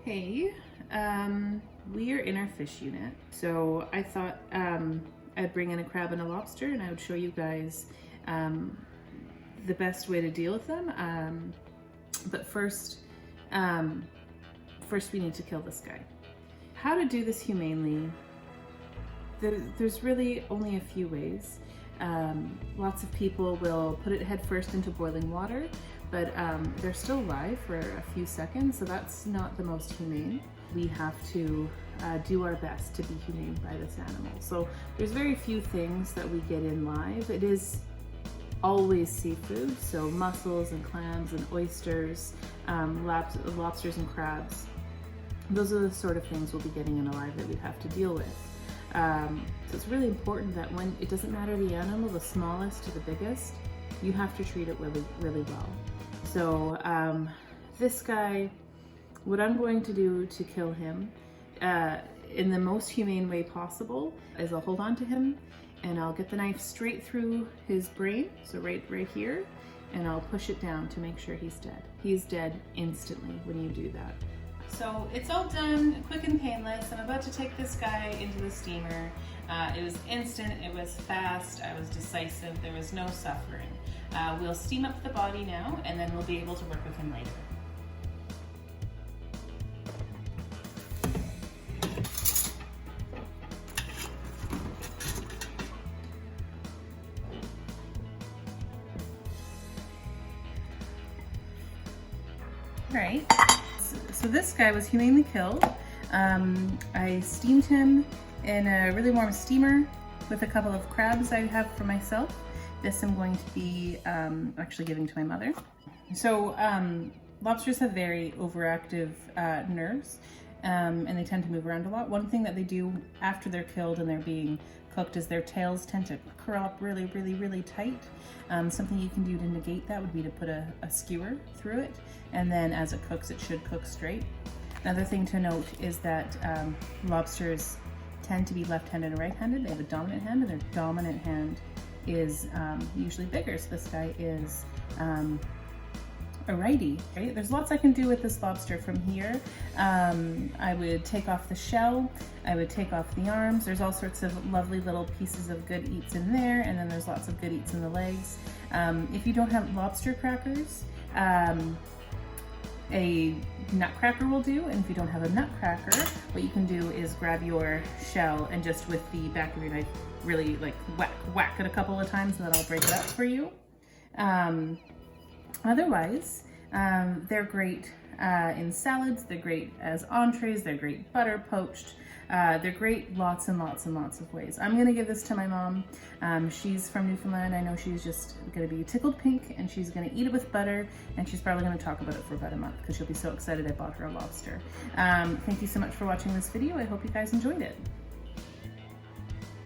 Hey, we are in our fish unit, so I thought I'd bring in a crab and a lobster and I would show you guys the best way to deal with them. But first we need to kill this guy. How to do this humanely? There's really only a few ways. Lots of people will put it head first into boiling water, but they're still alive for a few seconds, so that's not the most humane. We have to do our best to be humane by this animal. So there's very few things that we get in live. It is always seafood, so mussels and clams and oysters, lobsters and crabs. Those are the sort of things we'll be getting in alive that we have to deal with. So it's really important that when it doesn't matter the animal, the smallest to the biggest, you have to treat it really, really well. So this guy, what I'm going to do to kill him in the most humane way possible is I'll hold on to him and I'll get the knife straight through his brain, so right here, and I'll push it down to make sure he's dead. He's dead instantly when you do that. So it's all done, quick and painless. I'm about to take this guy into the steamer. It was instant, it was fast, I was decisive, there was no suffering. We'll steam up the body now, and then we'll be able to work with him later. All right. So this guy was humanely killed. I steamed him in a really warm steamer with a couple of crabs I have for myself. This I'm going to be actually giving to my mother. So lobsters have very overactive nerves and they tend to move around a lot. One thing that they do after they're killed and they're being cooked is their tails tend to curl up really, really, really tight. Something you can do to negate that would be to put a skewer through it, and then as it cooks, it should cook straight. Another thing to note is that lobsters tend to be left-handed and right-handed. They have a dominant hand, and their dominant hand is usually bigger. So this guy is a righty, right? There's lots I can do with this lobster from here. I would take off the shell, I would take off the arms. There's all sorts of lovely little pieces of good eats in there, and then there's lots of good eats in the legs. If you don't have lobster crackers, a nutcracker will do, and if you don't have a nutcracker, what you can do is grab your shell and just with the back of your knife really like whack it a couple of times, and then I'll break it up for you. Otherwise, they're great in salads, they're great as entrees, they're great butter poached, they're great lots and lots and lots of ways. I'm gonna give this to my mom. She's from Newfoundland. I know she's just gonna be tickled pink and she's gonna eat it with butter, and she's probably gonna talk about it for about a month because she'll be so excited I bought her a lobster. Thank you so much for watching this video. I hope you guys enjoyed it.